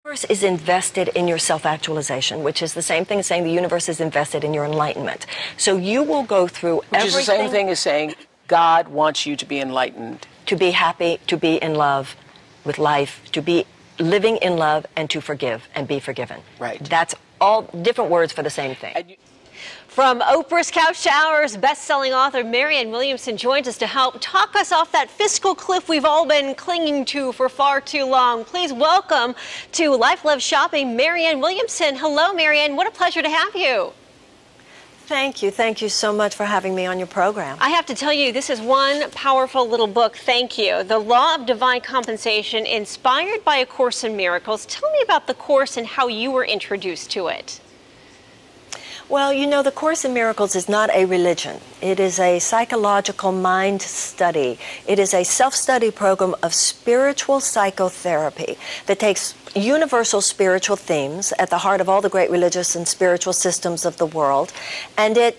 universe is invested in your self-actualization, which is the same thing as saying the universe is invested in your enlightenment. So you will go through everything. Which is the same thing as saying God wants you to be enlightened. To be happy, to be in love with life, to be living in love, and to forgive and be forgiven. Right. That's all different words for the same thing. From Oprah's Couch to Ours, best-selling author Marianne Williamson joins us to help talk us off that fiscal cliff we've all been clinging to for far too long. Please welcome to Life, Love, Shopping, Marianne Williamson. Hello, Marianne. What a pleasure to have you. Thank you. Thank you so much for having me on your program. I have to tell you, this is one powerful little book. Thank you. The Law of Divine Compensation, inspired by A Course in Miracles. Tell me about the Course and how you were introduced to it. Well, you know, the Course in Miracles is not a religion. It is a psychological mind study. It is a self-study program of spiritual psychotherapy that takes universal spiritual themes at the heart of all the great religious and spiritual systems of the world, and it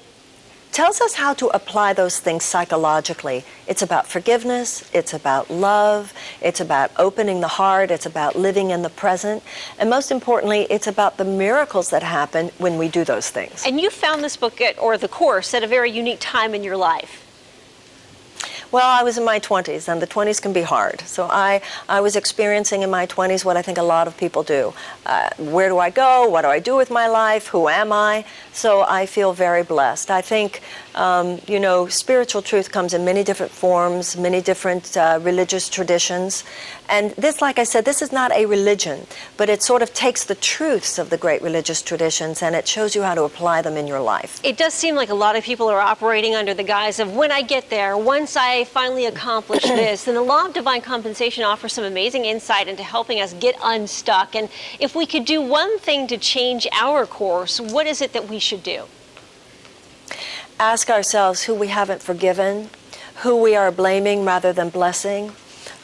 tells us how to apply those things psychologically. It's about forgiveness, it's about love, it's about opening the heart, it's about living in the present, and most importantly, it's about the miracles that happen when we do those things. And you found this book or the Course at a very unique time in your life. Well, I was in my 20s, and the 20s can be hard. So I was experiencing in my 20s what I think a lot of people do. Where do I go? What do I do with my life? Who am I? So I feel very blessed. I think, you know, spiritual truth comes in many different forms, many different religious traditions. And this, like I said, this is not a religion, but it sort of takes the truths of the great religious traditions and it shows you how to apply them in your life. It does seem like a lot of people are operating under the guise of when I get there, once I finally accomplish this. And the Law of Divine Compensation offers some amazing insight into helping us get unstuck. And if we could do one thing to change our course, what is it that we should do? Ask ourselves who we haven't forgiven, who we are blaming rather than blessing,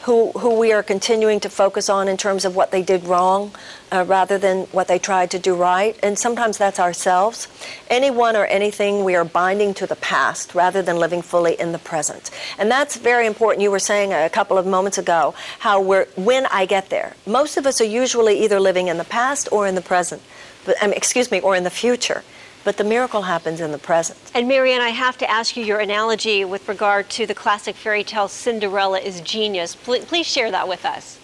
who we are continuing to focus on in terms of what they did wrong rather than what they tried to do right. And sometimes that's ourselves. Anyone or anything we are binding to the past rather than living fully in the present. And that's very important. You were saying a couple of moments ago how when I get there. Most of us are usually either living in the past or in the present, or in the future. But the miracle happens in the present. And Marianne, I have to ask you your analogy with regard to the classic fairy tale Cinderella is genius. Please share that with us.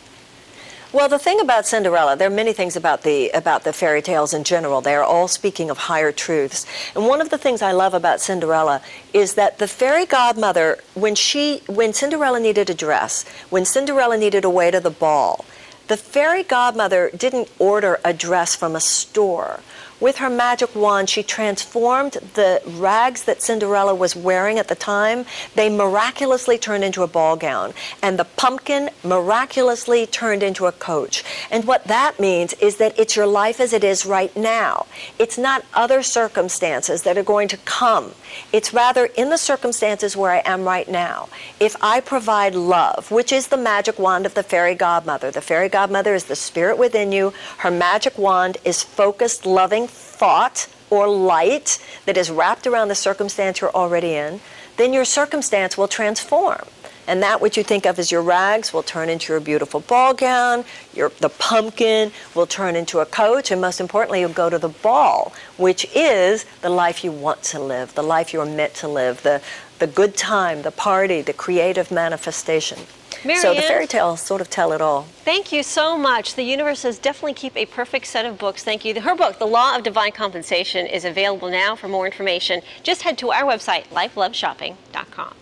Well, the thing about Cinderella, there are many things about the fairy tales in general. They are all speaking of higher truths. And one of the things I love about Cinderella is that the fairy godmother, when Cinderella needed a dress, when Cinderella needed a way to the ball, the fairy godmother didn't order a dress from a store. With her magic wand, she transformed the rags that Cinderella was wearing at the time. They miraculously turned into a ball gown, and the pumpkin miraculously turned into a coach. And what that means is that it's your life as it is right now. It's not other circumstances that are going to come. It's rather in the circumstances where I am right now. If I provide love, which is the magic wand of the fairy godmother. The fairy godmother is the spirit within you. Her magic wand is focused, loving thought or light that is wrapped around the circumstance you're already in, then your circumstance will transform. And that which you think of as your rags will turn into your beautiful ball gown, the pumpkin will turn into a coach, and most importantly, you'll go to the ball, which is the life you want to live, the life you're meant to live, the good time, the party, the creative manifestation. Marianne, so the fairy tales sort of tell it all. Thank you so much. The universe says definitely keep a perfect set of books. Thank you. Her book, The Law of Divine Compensation, is available now. For more information, just head to our website, lifeloveshopping.com.